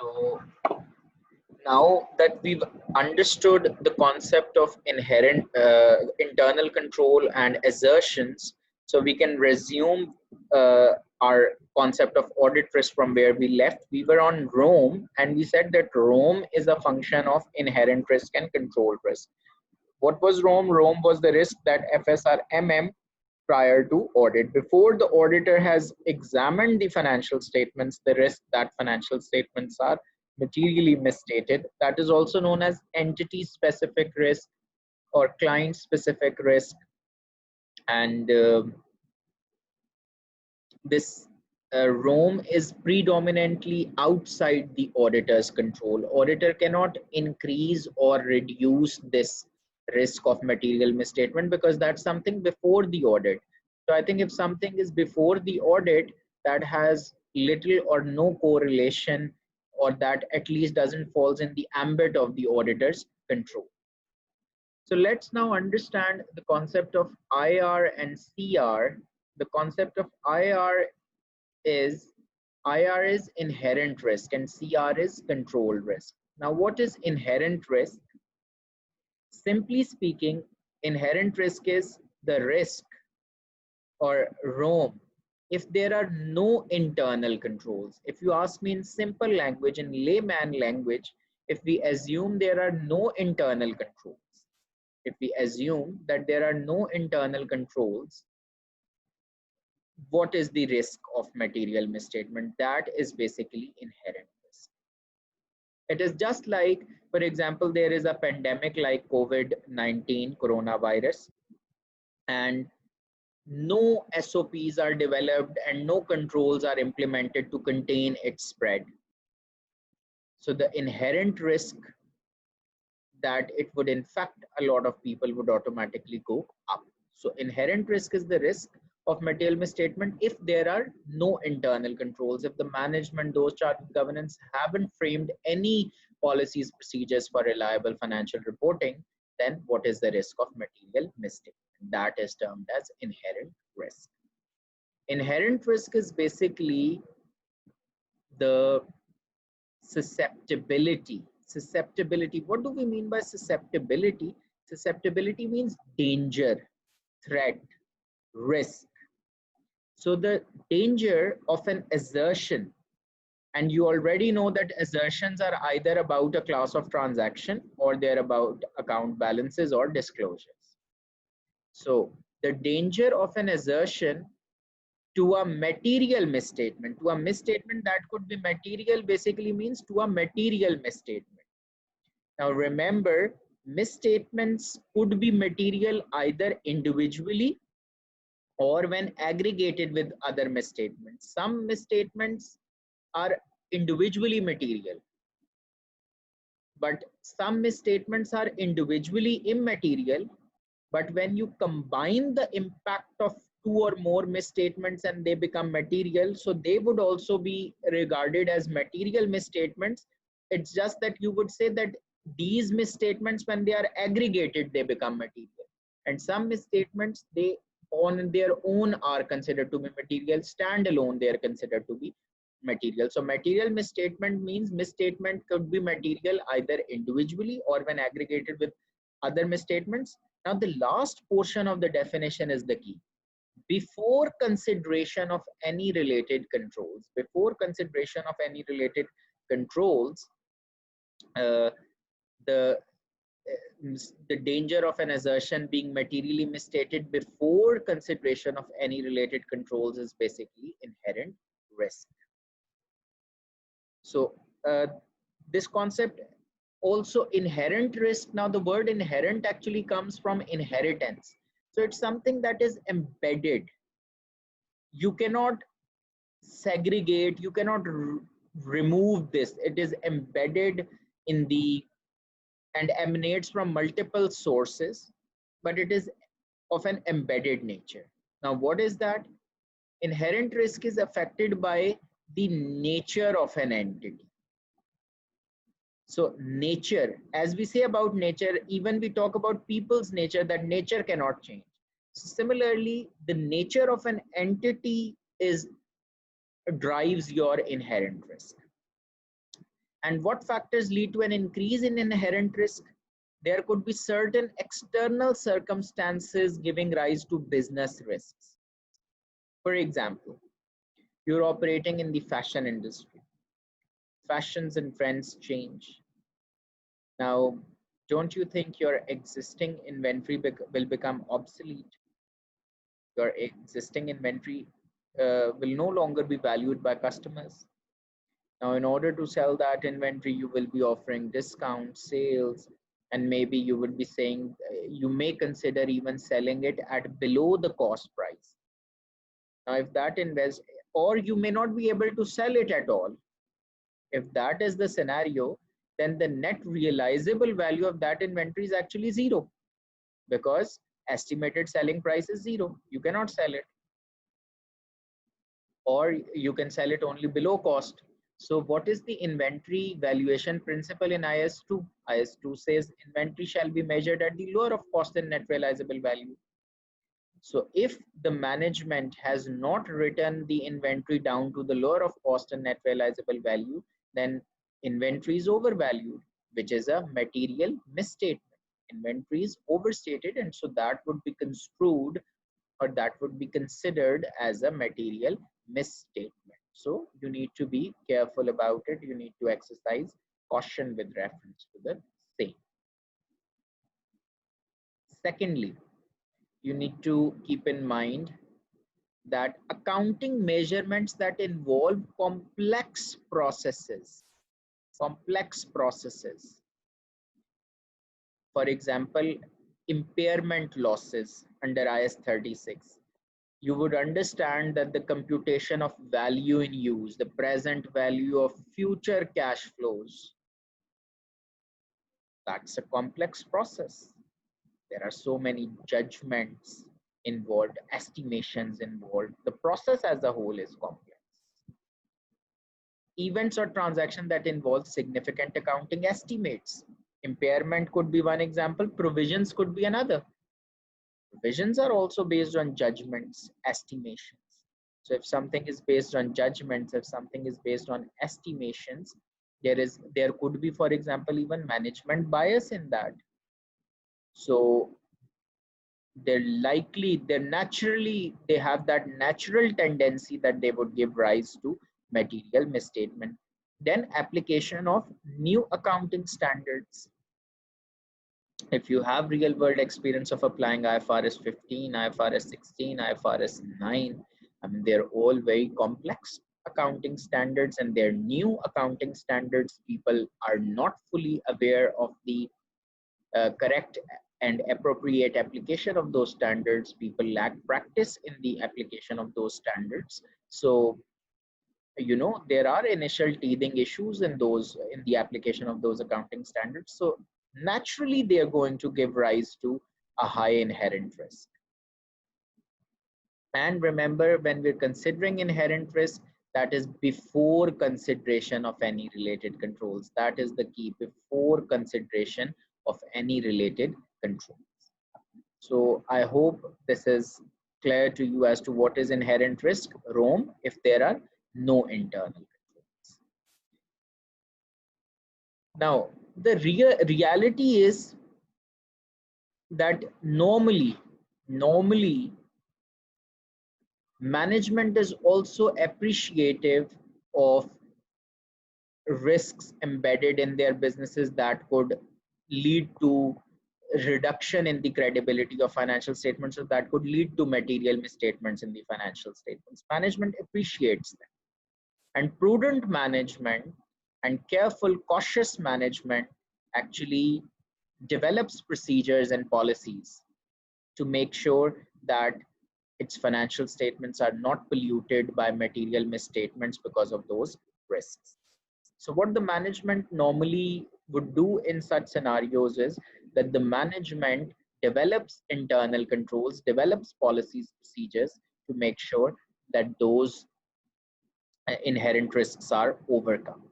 So now that we've understood the concept of inherent internal control and assertions, so we can resume our concept of audit risk from where we left. We were on Rome, and we said that Rome is a function of inherent risk and control risk. What was Rome? Rome was the risk that FSR prior to audit. Before the auditor has examined the financial statements, the risk that financial statements are materially misstated. That is also known as entity specific risk or client specific risk. And this Rome is predominantly outside the auditor's control. Auditor cannot increase or reduce this risk of material misstatement because that's something before the audit. So I think if something is before the audit, that has little or no correlation, or that at least doesn't falls in the ambit of the auditor's control. So let's now understand the concept of IR and CR. The concept of IR is inherent risk and CR is control risk. Now, what is inherent risk? Simply speaking, inherent risk is the risk or ROM if there are no internal controls. If you ask me in simple language, in layman language, if we assume there are no internal controls, if we assume that there are no internal controls, what is the risk of material misstatement? That is basically inherent risk. It is just like, for example, there is a pandemic like COVID-19 coronavirus, and no SOPs are developed and no controls are implemented to contain its spread. So the inherent risk that it would infect a lot of people would automatically go up. So inherent risk is the risk of material misstatement if there are no internal controls, if the management, those charged with governance haven't framed any policies, procedures for reliable financial reporting, then what is the risk of material misstatement? That is termed as inherent risk. Inherent risk is basically the susceptibility. What do we mean by susceptibility? Susceptibility means danger, threat, risk. So the danger of an assertion, and you already know that assertions are either about a class of transaction or they're about account balances or disclosures. So the danger of an assertion to a material misstatement, to a misstatement that could be material, basically means to a material misstatement. Now remember, misstatements could be material either individually or when aggregated with other misstatements. Some misstatements are individually material, but some misstatements are individually immaterial. But when you combine the impact of two or more misstatements and they become material, so they would also be regarded as material misstatements. It's just that you would say that these misstatements, when they are aggregated, they become material. And some misstatements, they on their own are considered to be material, standalone, they are considered to be material. So material misstatement means misstatement could be material either individually or when aggregated with other misstatements. Now the last portion of the definition is the key. Before consideration of any related controls, the danger of an assertion being materially misstated before consideration of any related controls is basically inherent risk. So this concept also inherent risk. Now the word inherent actually comes from inheritance. So it's something that is embedded. You cannot segregate, you cannot remove this. It is embedded in the and emanates from multiple sources, but it is of an embedded nature. Now what is that? Inherent risk is affected by the nature of an entity. So nature, as we say about nature, even we talk about people's nature, that nature cannot change. So similarly, the nature of an entity drives your inherent risk. And what factors lead to an increase in inherent risk? There could be certain external circumstances giving rise to business risks. For example, you're operating in the fashion industry. Fashions and trends change. Now, don't you think your existing inventory will become obsolete? Your existing inventory will no longer be valued by customers. Now, in order to sell that inventory, you will be offering discounts, sales, and maybe you would be saying you may consider even selling it at below the cost price. Now, if that or you may not be able to sell it at all. If that is the scenario, then the net realizable value of that inventory is actually zero, because estimated selling price is zero. You cannot sell it, or you can sell it only below cost. So what is the inventory valuation principle in IS2? IS2 says inventory shall be measured at the lower of cost and net realizable value. So if the management has not written the inventory down to the lower of cost and net realizable value, then inventory is overvalued, which is a material misstatement. Inventory is overstated, and so that would be construed, or that would be considered as a material misstatement. So you need to be careful about it. You need to exercise caution with reference to the same. Secondly, you need to keep in mind that accounting measurements that involve complex processes, for example, impairment losses under IS 36, you would understand that the computation of value in use, the present value of future cash flows, that's a complex process. There are so many judgments involved, estimations involved. The process as a whole is complex. Events or transactions that involve significant accounting estimates. Impairment could be one example, provisions could be another. Provisions are also based on judgments, estimations. So if something is based on judgments, if something is based on estimations, there could be, for example, even management bias in that. So they have that natural tendency that they would give rise to material misstatement. Then application of new accounting standards. If you have real world experience of applying IFRS 15, IFRS 16, IFRS 9, I mean, they're all very complex accounting standards, and they're new accounting standards. People are not fully aware of the correct and appropriate application of those standards. People lack practice in the application of those standards. So, you know, there are initial teething issues in the application of those accounting standards. So naturally, they are going to give rise to a high inherent risk. And remember, when we're considering inherent risk, that is before consideration of any related controls. That is the key, before consideration of any related controls. So I hope this is clear to you as to what is inherent risk, ROM, if there are no internal controls. Now, the reality is that normally management is also appreciative of risks embedded in their businesses that could lead to reduction in the credibility of financial statements, so that could lead to material misstatements in the financial statements. Management appreciates them, and prudent management and careful, cautious management actually develops procedures and policies to make sure that its financial statements are not polluted by material misstatements because of those risks. So what the management normally would do in such scenarios is that the management develops internal controls, develops policies, procedures to make sure that those inherent risks are overcome.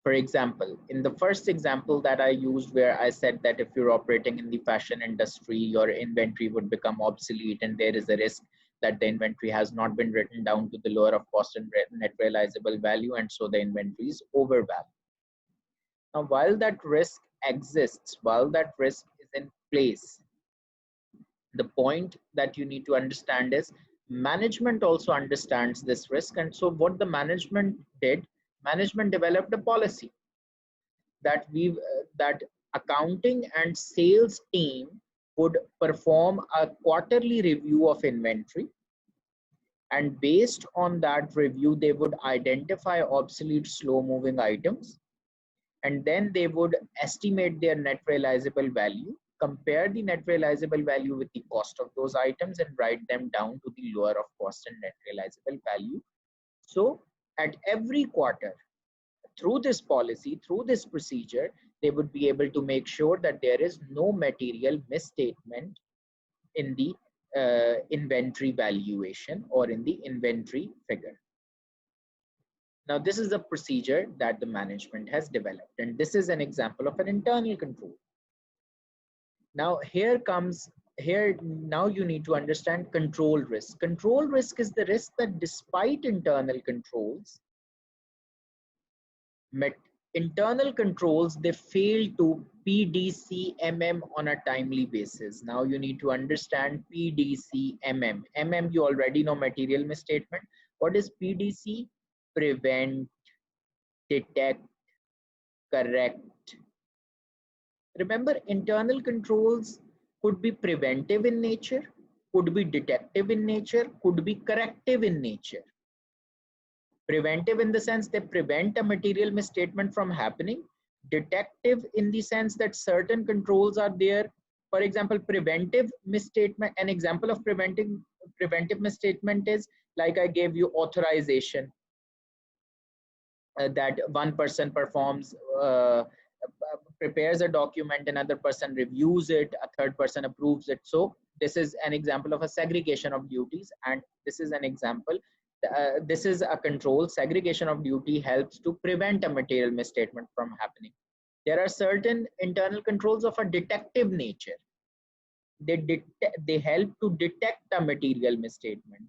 For example, in the first example that I used, where I said that if you're operating in the fashion industry, your inventory would become obsolete and there is a risk that the inventory has not been written down to the lower of cost and net realizable value, and so the inventory is overvalued. Now, while that risk exists, while that risk is in place, the point that you need to understand is management also understands this risk. And so what the management did, management developed a policy that that accounting and sales team would perform a quarterly review of inventory, and based on that review they would identify obsolete slow moving items, and then they would estimate their net realizable value, compare the net realizable value with the cost of those items, and write them down to the lower of cost and net realizable value. So at every quarter, through this policy, through this procedure, they would be able to make sure that there is no material misstatement in the inventory valuation or in the inventory figure. Now, this is a procedure that the management has developed, and this is an example of an internal control. Now, now you need to understand control risk. Control risk is the risk that despite internal controls, they fail to PDCMM on a timely basis. Now you need to understand PDCMM. MM, you already know, material misstatement. What is PDC? Prevent, detect, correct. Remember, internal controls could be preventive in nature, could be detective in nature, could be corrective in nature. Preventive in the sense they prevent a material misstatement from happening. Detective in the sense that certain controls are there. For example, preventive misstatement, an example of preventive misstatement is like I gave you authorization, that one person performs, prepares a document, another person reviews it, a third person approves it. So this is an example of a segregation of duties, and this is an example. This is a control. Segregation of duty helps to prevent a material misstatement from happening. There are certain internal controls of a detective nature. They help to detect a material misstatement.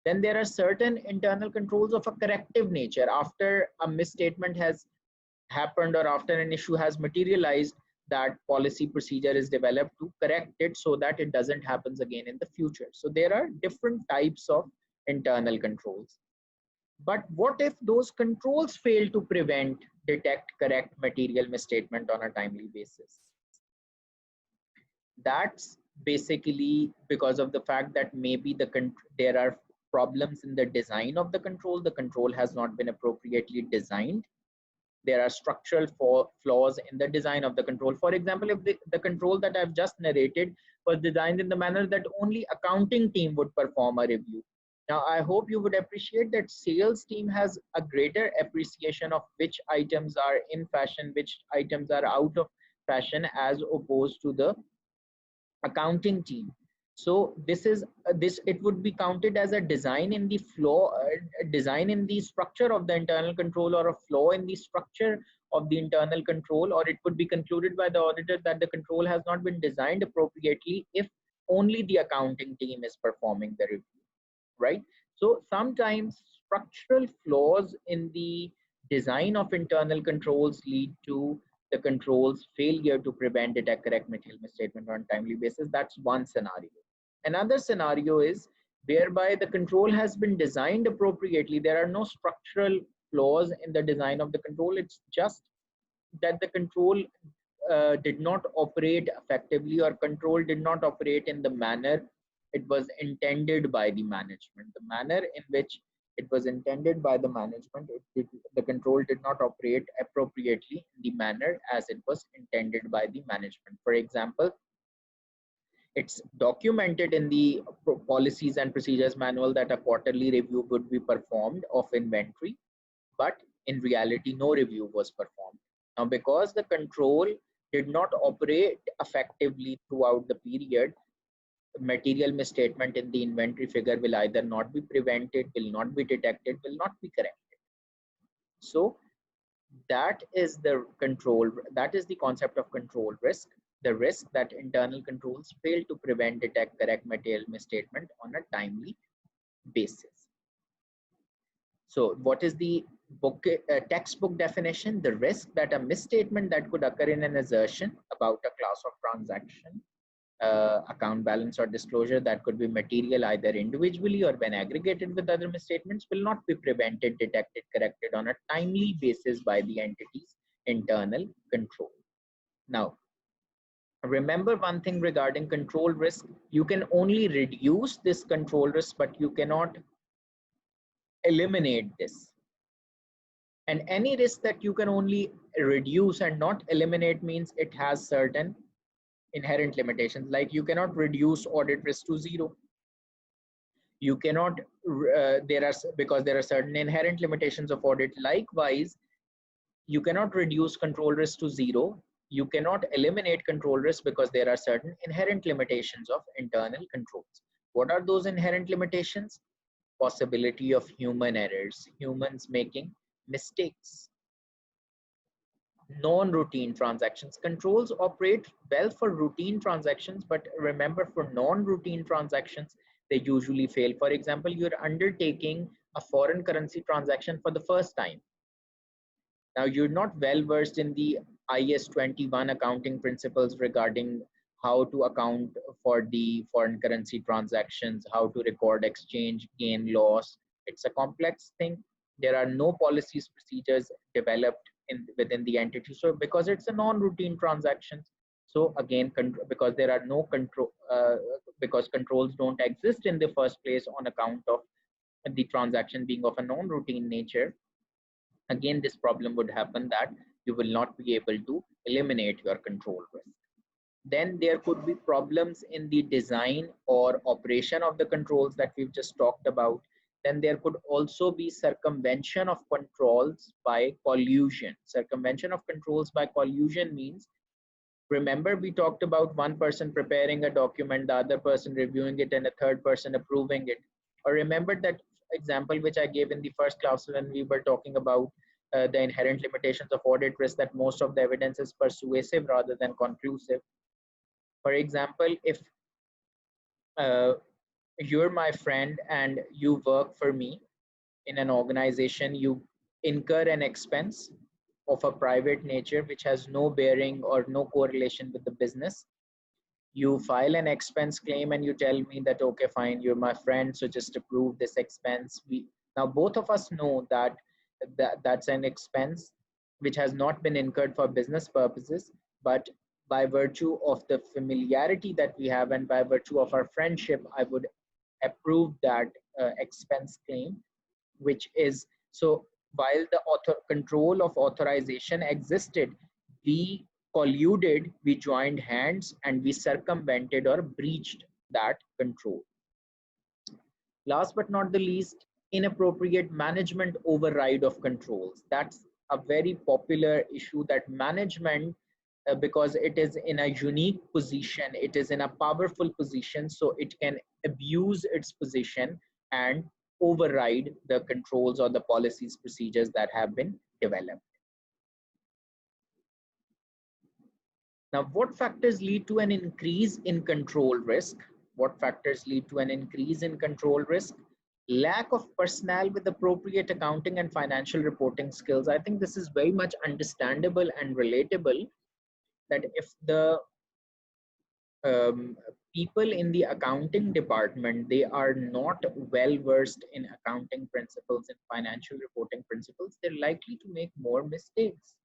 Then there are certain internal controls of a corrective nature. After a misstatement has happened or after an issue has materialized, that policy procedure is developed to correct it so that it doesn't happen again in the future. So there are different types of internal controls. But what if those controls fail to prevent, detect, correct material misstatement on a timely basis? That's basically because of the fact that maybe there are problems in the design of the control has not been appropriately designed. There are structural flaws in the design of the control. For example, if the control that I've just narrated was designed in the manner that only accounting team would perform a review. Now, I hope you would appreciate that sales team has a greater appreciation of which items are in fashion, which items are out of fashion, as opposed to the accounting team. So it would be counted as a design in the design in the structure of the internal control, or a flaw in the structure of the internal control, or it would be concluded by the auditor that the control has not been designed appropriately if only the accounting team is performing the review, right? So sometimes structural flaws in the design of internal controls lead to the control's failure to prevent, detect, correct material misstatement on a timely basis. That's one scenario. Another scenario is whereby the control has been designed appropriately. There are no structural flaws in the design of the control. It's just that the control did not operate effectively, or control did not operate in the manner it was intended by the management. The manner in which it was intended by the management, the control did not operate appropriately in the manner as it was intended by the management. For example, it's documented in the policies and procedures manual that a quarterly review would be performed of inventory, but in reality, no review was performed. Now, because the control did not operate effectively throughout the period, material misstatement in the inventory figure will either not be prevented, will not be detected, will not be corrected. So that is the concept of control risk, the risk that internal controls fail to prevent, detect, correct material misstatement on a timely basis. So what is the textbook definition? The risk that a misstatement that could occur in an assertion about a class of transaction, account balance or disclosure that could be material either individually or when aggregated with other misstatements will not be prevented, detected, corrected on a timely basis by the entity's internal control. Now, remember one thing regarding control risk: you can only reduce this control risk, but you cannot eliminate this. And any risk that you can only reduce and not eliminate means it has certain inherent limitations. Like you cannot reduce audit risk to zero. You cannot because there are certain inherent limitations of audit. Likewise, you cannot reduce control risk to zero. You cannot eliminate control risk because there are certain inherent limitations of internal controls. What are those inherent limitations? Possibility of human errors, humans making mistakes. Non-routine transactions. Controls operate well for routine transactions, but remember, for non-routine transactions, they usually fail. For example, you're undertaking a foreign currency transaction for the first time. Now, you're not well versed in the IS 21 accounting principles regarding how to account for the foreign currency transactions, how to record exchange gain loss. It's a complex thing. There are no policies, procedures developed within the entity. So because it's a non-routine transaction, so again, because there are no control, because controls don't exist in the first place on account of the transaction being of a non-routine nature, again this problem would happen that you will not be able to eliminate your control risk. Then there could be problems in the design or operation of the controls that we've just talked about. Then there could also be circumvention of controls by collusion. Circumvention of controls by collusion means, remember we talked about one person preparing a document, the other person reviewing it, and a third person approving it. Or remember that example which I gave in the first class when we were talking about the inherent limitations of audit risk, that most of the evidence is persuasive rather than conclusive. For example, if you're my friend and you work for me in an organization, you incur an expense of a private nature which has no bearing or no correlation with the business. You file an expense claim and you tell me that, okay, fine, you're my friend, so just approve this expense. Now both of us know that that's an expense which has not been incurred for business purposes, but by virtue of the familiarity that we have and by virtue of our friendship, I would approve that expense claim, which is, so while the control of authorization existed, we colluded, we joined hands, and we circumvented or breached that control. Last but not the least, inappropriate management override of controls. That's a very popular issue, that management, because it is in a unique position, it is in a powerful position, so it can abuse its position and override the controls or the policies, procedures that have been developed. Now, what factors lead to an increase in control risk? What factors lead to an increase in control risk? Lack of personnel with appropriate accounting and financial reporting skills. I think this is very much understandable and relatable, that if the people in the accounting department, they are not well versed in accounting principles and financial reporting principles, they're likely to make more mistakes.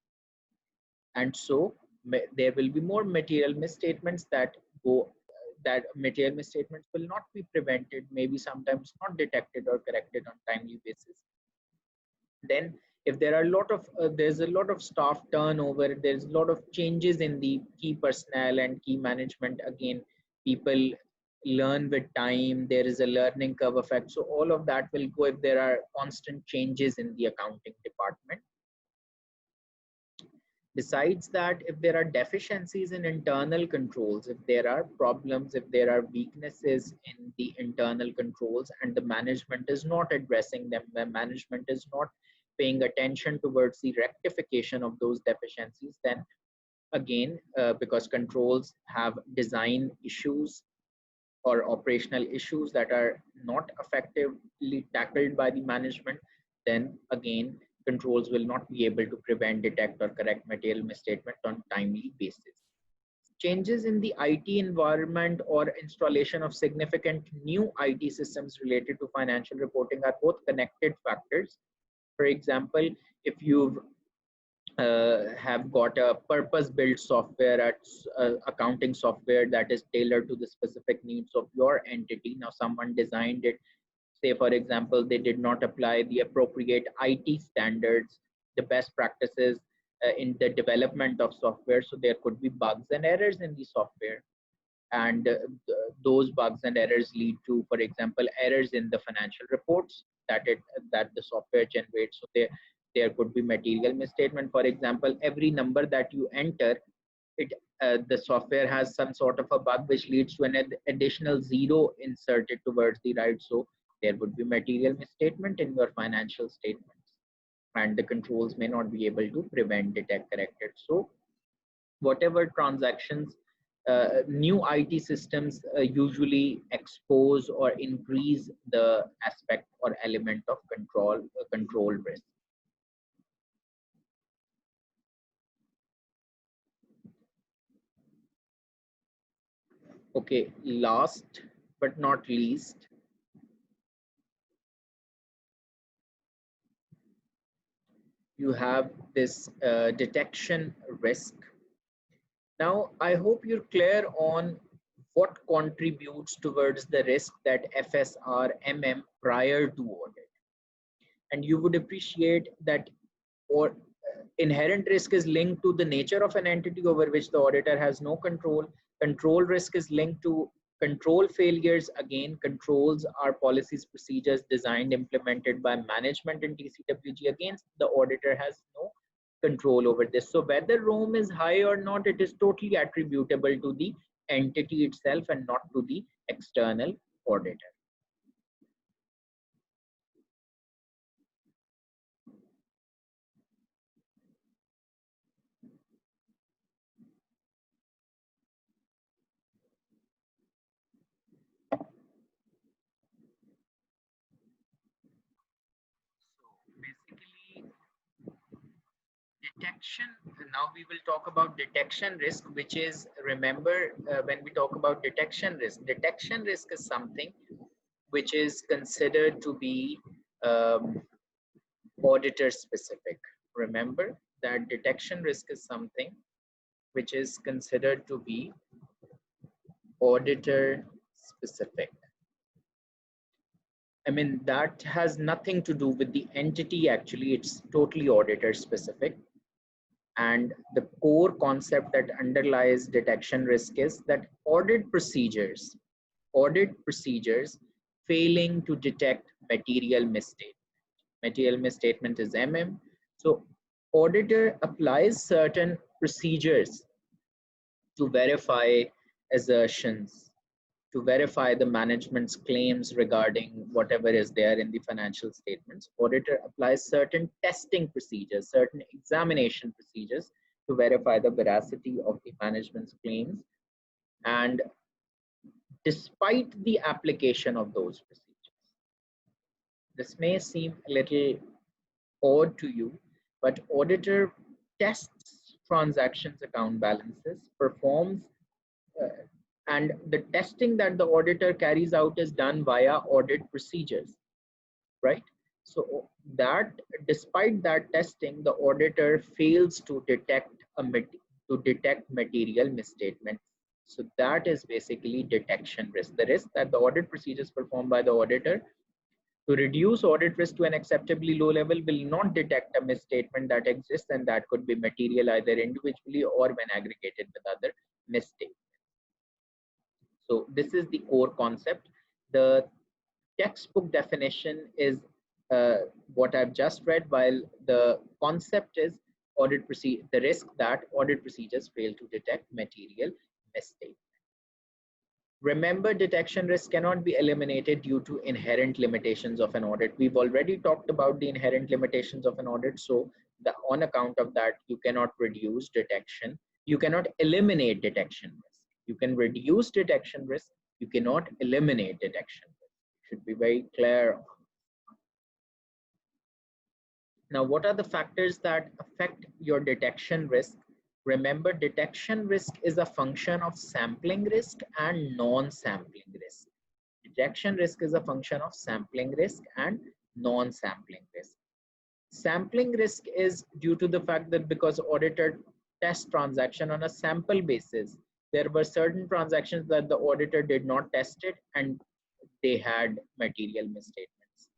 And so there will be more material misstatements that material misstatements will not be prevented, maybe sometimes not detected or corrected on timely basis. Then if there are a lot of there's a lot of staff turnover, there's a lot of changes in the key personnel and key management, again people learn with time, there is a learning curve effect, so all of that will go if there are constant changes in the accounting department. Besides that, if there are deficiencies in internal controls, if there are problems, if there are weaknesses in the internal controls and the management is not addressing them, the management is not paying attention towards the rectification of those deficiencies, then again, because controls have design issues, or operational issues that are not effectively tackled by the management, then again, controls will not be able to prevent, detect, or correct material misstatement on timely basis. Changes in the IT environment or installation of significant new IT systems related to financial reporting are both connected factors. For example, if you've have got a purpose-built software at accounting software that is tailored to the specific needs of your entity. Now, someone designed it. Say, for example, they did not apply the appropriate IT standards, the best practices in the development of software. So there could be bugs and errors in the software, and those bugs and errors lead to, for example, errors in the financial reports that the software generates. So there could be material misstatement. For example, every number that you enter, it the software has some sort of a bug which leads to an additional zero inserted towards the right. So there would be material misstatement in your financial statements, and the controls may not be able to prevent, detect, correct it. So whatever transactions, new IT systems usually expose or increase the aspect or element of control risk. Okay, last but not least, you have this detection risk. Now, I hope you're clear on what contributes towards the risk that FSR prior to audit. And you would appreciate that or inherent risk is linked to the nature of an entity over which the auditor has no control. Control risk is linked to control failures. Again, controls are policies, procedures designed, implemented by management in TCWG. Against the auditor has no control over this. So whether ROM is high or not, it is totally attributable to the entity itself and not to the external auditor. So basically, detection, now we will talk about detection risk, which is, remember, when we talk about detection risk is something which is considered to be auditor specific. Remember that detection risk is something which is considered to be auditor specific. I mean, that has nothing to do with the entity. Actually, it's totally auditor specific. And the core concept that underlies detection risk is that audit procedures failing to detect material mistake. Material misstatement is So auditor applies certain procedures to verify assertions, to verify the management's claims regarding whatever is there in the financial statements. Auditor applies certain testing procedures, certain examination procedures to verify the veracity of the management's claims. And despite the application of those procedures, this may seem a little odd to you, but auditor tests transactions account balances, performs uh, and the testing that the auditor carries out is done via audit procedures, right? So that despite that testing, the auditor fails to detect material misstatements. So that is basically detection risk, the risk that the audit procedures performed by the auditor to reduce audit risk to an acceptably low level will not detect a misstatement that exists, and that could be material either individually or when aggregated with other mistakes. So this is the core concept. The textbook definition is what I've just read, while the concept is the risk that audit procedures fail to detect material mistake. Remember, detection risk cannot be eliminated due to inherent limitations of an audit. We've already talked about the inherent limitations of an audit. So on account of that, you cannot reduce detection. You cannot eliminate detection risk. You can reduce detection risk. You cannot eliminate detection risk. Should be very clear. Now, what are the factors that affect your detection risk? Remember, detection risk is a function of sampling risk and non-sampling risk. Detection risk is a function of sampling risk and non-sampling risk. Sampling risk is due to the fact that because auditor tests transaction on a sample basis, there were certain transactions that the auditor did not test it and they had material misstatements.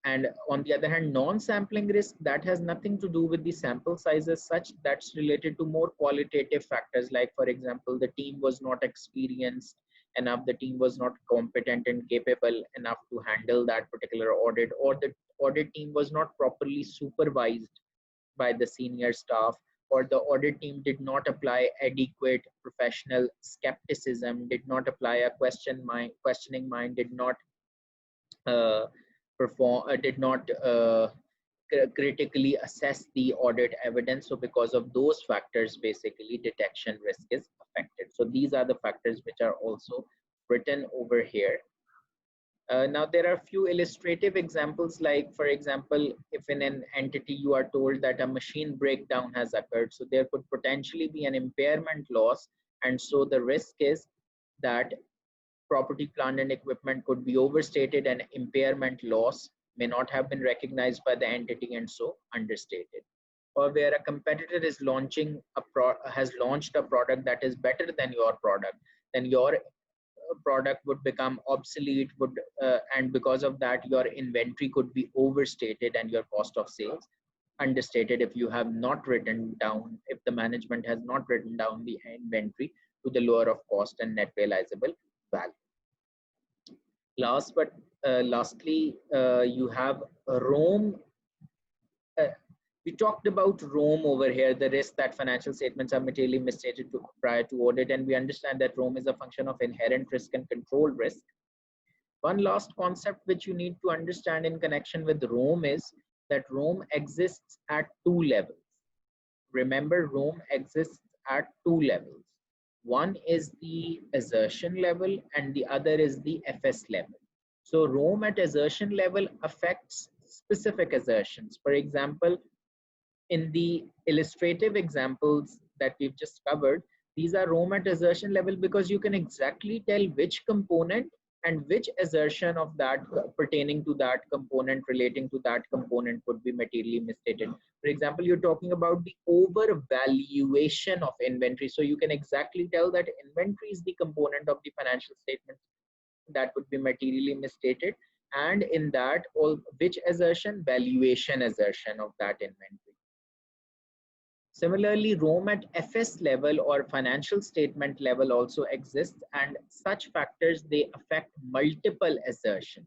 And on the other hand, non-sampling risk, that has nothing to do with the sample size as such. That's related to more qualitative factors, like for example, the team was not experienced enough, the team was not competent and capable enough to handle that particular audit, or the audit team was not properly supervised by the senior staff, or the audit team did not apply adequate professional skepticism, did not apply a questioning mind, did not uh, did not critically assess the audit evidence. So because of those factors, basically detection risk is affected. So these are the factors which are also written over here. Now there are few illustrative examples, like for example, if in an entity you are told that a machine breakdown has occurred, so there could potentially be an impairment loss, and so the risk is that property, plant and equipment could be overstated and impairment loss may not have been recognized by the entity and so understated. Or where a competitor is has launched a product that is better than your product, then your product would become obsolete, and because of that your inventory could be overstated and your cost of sales understated if you have not written down, if the management has not written down the inventory to the lower of cost and net realizable value. Lastly, you have Rome. We talked about Rome over here, the risk that financial statements are materially misstated prior to audit, and we understand that Rome is a function of inherent risk and control risk. One last concept which you need to understand in connection with Rome is that Rome exists at two levels. Remember, Rome exists at two levels. One is the assertion level and the other is the FS level. So Rome at assertion level affects specific assertions. For example, in the illustrative examples that we've just covered, these are Rome at assertion level because you can exactly tell which component and which assertion of that pertaining to that component, relating to that component, would be materially misstated. For example, you're talking about the overvaluation of inventory. So you can exactly tell that inventory is the component of the financial statement that would be materially misstated. And in that, which assertion? Valuation assertion of that inventory. Similarly, Rome at FS level or financial statement level also exists, and such factors, they affect multiple assertions.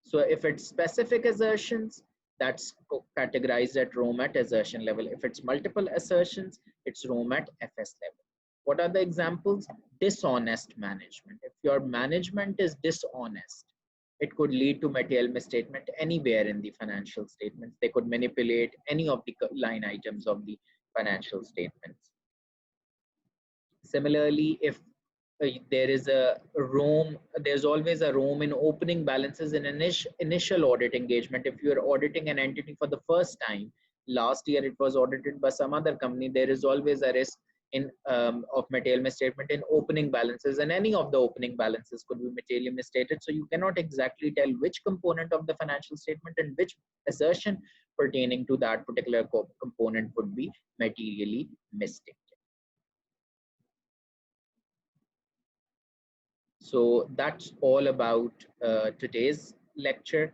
So if it's specific assertions, that's categorized at Rome at assertion level. If it's multiple assertions, it's Rome at FS level. What are the examples? Dishonest management. If your management is dishonest, it could lead to material misstatement anywhere in the financial statements. They could manipulate any of the line items of the financial statements. Similarly, if there is a Rome, there's always a Rome in opening balances in initial audit engagement. If you're auditing an entity for the first time, last year it was audited by some other company, there is always a risk in of material misstatement in opening balances, and any of the opening balances could be materially misstated. So you cannot exactly tell which component of the financial statement and which assertion pertaining to that particular component would be materially misstated. So that's all about today's lecture.